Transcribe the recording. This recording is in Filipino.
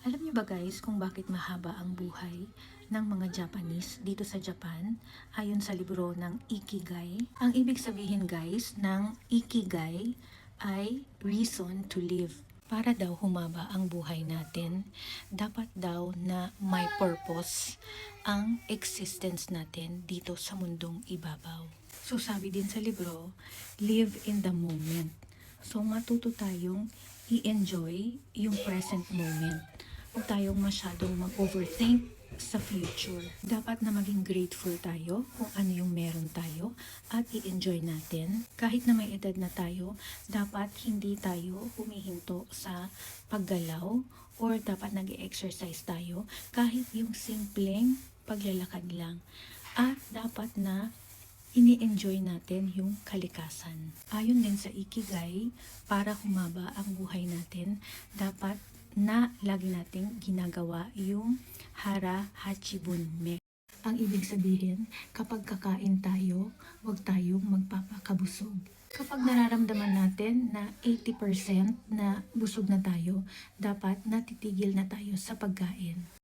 Alam niyo ba guys kung bakit mahaba ang buhay ng mga Japanese dito sa Japan ayon sa libro ng Ikigai? Ang ibig sabihin guys ng Ikigai ay reason to live. Para daw humaba ang buhay natin, dapat daw na may purpose ang existence natin dito sa mundong ibabaw. So sabi din sa libro, live in the moment. So matuto tayong i-enjoy yung present moment. Huwag tayong masyadong mag-overthink sa future. Dapat na maging grateful tayo kung ano yung meron tayo at i-enjoy natin. Kahit na may edad na tayo, dapat hindi tayo humihinto sa paggalaw or dapat nag-exercise tayo kahit yung simpleng paglalakad lang. At dapat na ini-enjoy natin yung kalikasan. Ayon din sa Ikigai, para humaba ang buhay natin, dapat na lagi nating ginagawa yung Hara Hachibunme. Ang ibig sabihin, kapag kakain tayo, huwag tayong magpapakabusog. Kapag nararamdaman natin na 80% na busog na tayo, dapat natitigil na tayo sa pagkain.